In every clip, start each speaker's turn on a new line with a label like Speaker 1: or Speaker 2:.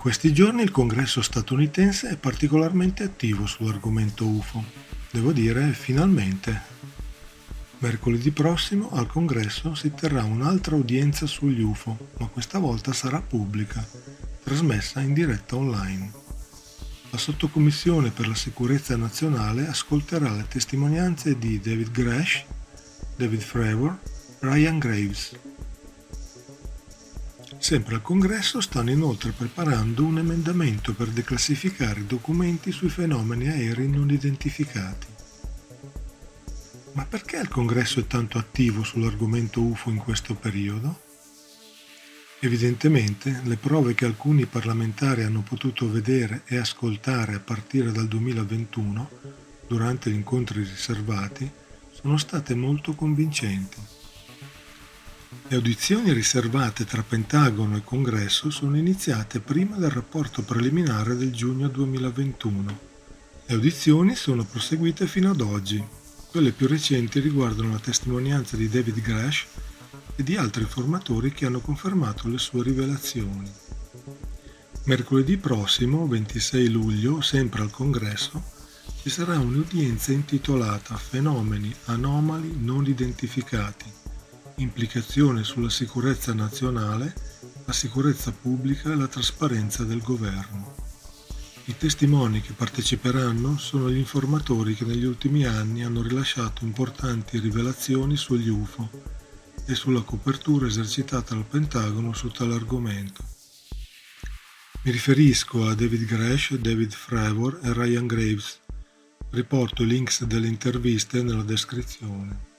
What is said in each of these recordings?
Speaker 1: questi giorni il Congresso statunitense è particolarmente attivo sull'argomento UFO. Devo dire, finalmente. Mercoledì prossimo al Congresso si terrà un'altra udienza sugli UFO, ma questa volta sarà pubblica, trasmessa in diretta online. La sottocommissione per la sicurezza nazionale ascolterà le testimonianze di David Grush, David Fravor, Ryan Graves. Sempre al Congresso stanno inoltre preparando un emendamento per declassificare documenti sui fenomeni aerei non identificati. Ma perché il Congresso è tanto attivo sull'argomento UFO in questo periodo? Evidentemente, le prove che alcuni parlamentari hanno potuto vedere e ascoltare a partire dal 2021, durante gli incontri riservati, sono state molto convincenti. Le audizioni riservate tra Pentagono e Congresso sono iniziate prima del rapporto preliminare del giugno 2021. Le audizioni sono proseguite fino ad oggi. Quelle più recenti riguardano la testimonianza di David Grush e di altri informatori che hanno confermato le sue rivelazioni. Mercoledì prossimo, 26 luglio, sempre al Congresso, ci sarà un'udienza intitolata Fenomeni anomali non identificati. Implicazione sulla sicurezza nazionale, la sicurezza pubblica e la trasparenza del governo. I testimoni che parteciperanno sono gli informatori che negli ultimi anni hanno rilasciato importanti rivelazioni sugli UFO e sulla copertura esercitata dal Pentagono su tale argomento. Mi riferisco a David Grush, David Fravor e Ryan Graves. Riporto i links delle interviste nella descrizione.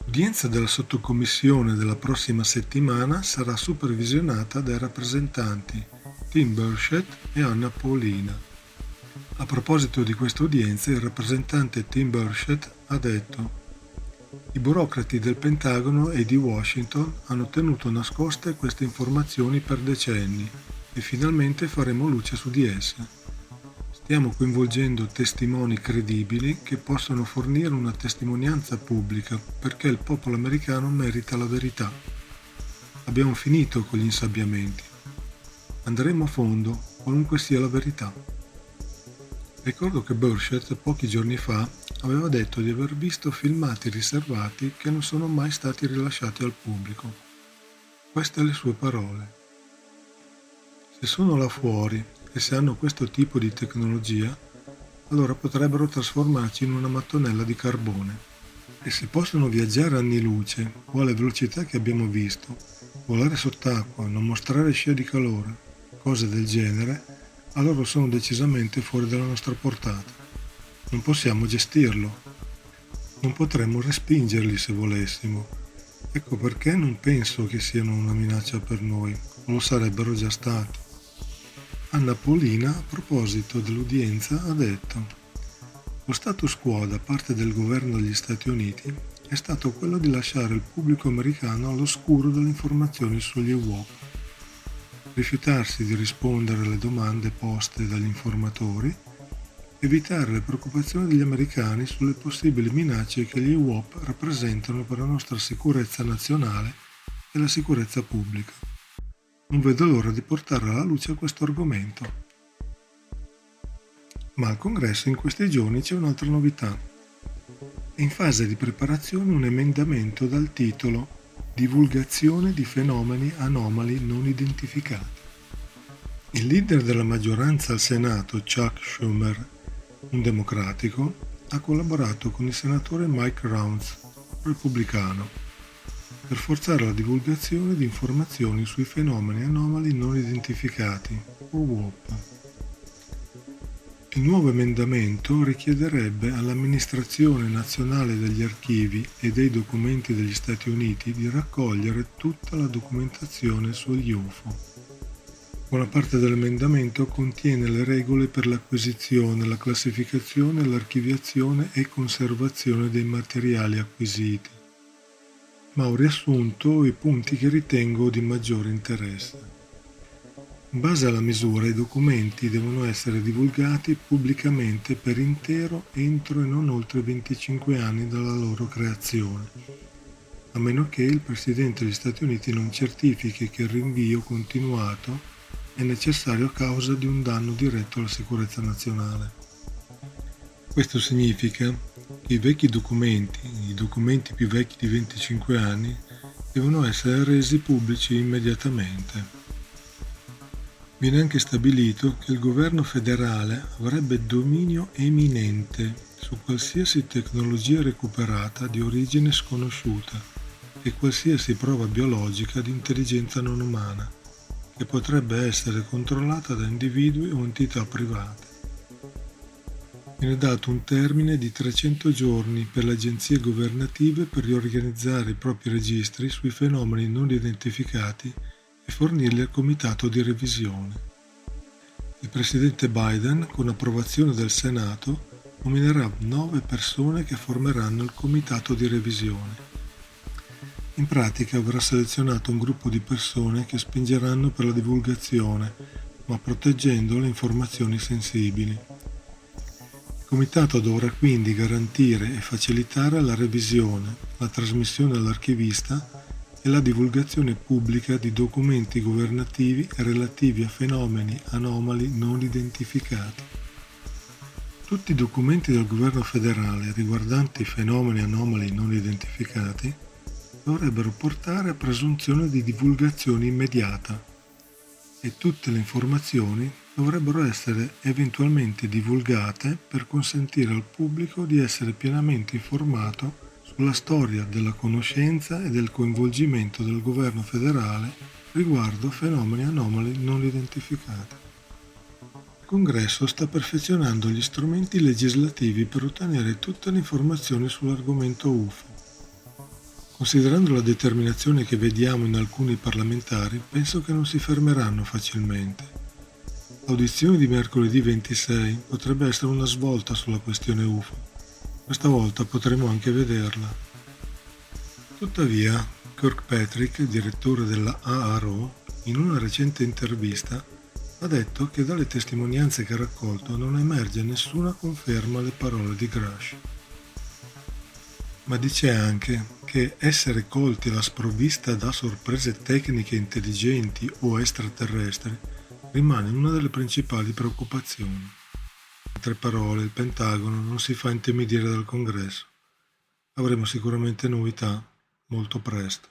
Speaker 1: L'udienza della sottocommissione della prossima settimana sarà supervisionata dai rappresentanti Tim Burchett e Anna Paulina. A proposito di questa udienza, il rappresentante Tim Burchett ha detto: i burocrati del Pentagono e di Washington hanno tenuto nascoste queste informazioni per decenni e finalmente faremo luce su di esse. Stiamo coinvolgendo testimoni credibili che possano fornire una testimonianza pubblica perché il popolo americano merita la verità. Abbiamo finito con gli insabbiamenti. Andremo a fondo, qualunque sia la verità. Ricordo che Burchett pochi giorni fa aveva detto di aver visto filmati riservati che non sono mai stati rilasciati al pubblico. Queste le sue parole. Se sono là fuori e se hanno questo tipo di tecnologia, allora potrebbero trasformarci in una mattonella di carbone. E se possono viaggiare anni luce o alla velocità che abbiamo visto, volare sott'acqua, non mostrare scie di calore, cose del genere, allora sono decisamente fuori dalla nostra portata. Non possiamo gestirlo. Non potremmo respingerli se volessimo. Ecco perché non penso che siano una minaccia per noi, o lo sarebbero già stati. Anna Paulina, a proposito dell'udienza, ha detto: lo status quo da parte del governo degli Stati Uniti è stato quello di lasciare il pubblico americano all'oscuro delle informazioni sugli UFO, rifiutarsi di rispondere alle domande poste dagli informatori, evitare le preoccupazioni degli americani sulle possibili minacce che gli UFO rappresentano per la nostra sicurezza nazionale e la sicurezza pubblica. Non vedo l'ora di portare alla luce questo argomento. Ma al Congresso in questi giorni c'è un'altra novità. È in fase di preparazione un emendamento dal titolo Divulgazione di fenomeni anomali non identificati. Il leader della maggioranza al Senato, Chuck Schumer, un democratico, ha collaborato con il senatore Mike Rounds, repubblicano, per forzare la divulgazione di informazioni sui fenomeni anomali non identificati, o UAP. Il nuovo emendamento richiederebbe all'Amministrazione Nazionale degli Archivi e dei Documenti degli Stati Uniti di raccogliere tutta la documentazione sugli UFO. Buona parte dell'emendamento contiene le regole per l'acquisizione, la classificazione, l'archiviazione e conservazione dei materiali acquisiti, ma ho riassunto i punti che ritengo di maggiore interesse. In base alla misura, i documenti devono essere divulgati pubblicamente per intero entro e non oltre 25 anni dalla loro creazione, a meno che il Presidente degli Stati Uniti non certifichi che il rinvio continuato è necessario a causa di un danno diretto alla sicurezza nazionale. Questo significa che i vecchi documenti, i documenti più vecchi di 25 anni, devono essere resi pubblici immediatamente. Viene anche stabilito che il governo federale avrebbe dominio eminente su qualsiasi tecnologia recuperata di origine sconosciuta e qualsiasi prova biologica di intelligenza non umana, che potrebbe essere controllata da individui o entità private. Viene dato un termine di 300 giorni per le agenzie governative per riorganizzare i propri registri sui fenomeni non identificati e fornirli al comitato di revisione. Il presidente Biden, con approvazione del Senato, nominerà 9 persone che formeranno il comitato di revisione. In pratica avrà selezionato un gruppo di persone che spingeranno per la divulgazione, ma proteggendo le informazioni sensibili. Il comitato dovrà quindi garantire e facilitare la revisione, la trasmissione all'archivista e la divulgazione pubblica di documenti governativi relativi a fenomeni anomali non identificati. Tutti i documenti del governo federale riguardanti fenomeni anomali non identificati dovrebbero portare a presunzione di divulgazione immediata e tutte le informazioni dovrebbero essere eventualmente divulgate per consentire al pubblico di essere pienamente informato sulla storia della conoscenza e del coinvolgimento del governo federale riguardo a fenomeni anomali non identificati. Il Congresso sta perfezionando gli strumenti legislativi per ottenere tutte le informazioni sull'argomento UFO. Considerando la determinazione che vediamo in alcuni parlamentari, penso che non si fermeranno facilmente. L'audizione di mercoledì 26 potrebbe essere una svolta sulla questione UFO. Questa volta potremo anche vederla. Tuttavia, Kirkpatrick, direttore della AARO, in una recente intervista, ha detto che dalle testimonianze che ha raccolto non emerge nessuna conferma alle parole di Grush. Ma dice anche che essere colti alla sprovvista da sorprese tecniche intelligenti o extraterrestri rimane una delle principali preoccupazioni. In altre parole, il Pentagono non si fa intimidire dal Congresso. Avremo sicuramente novità molto presto.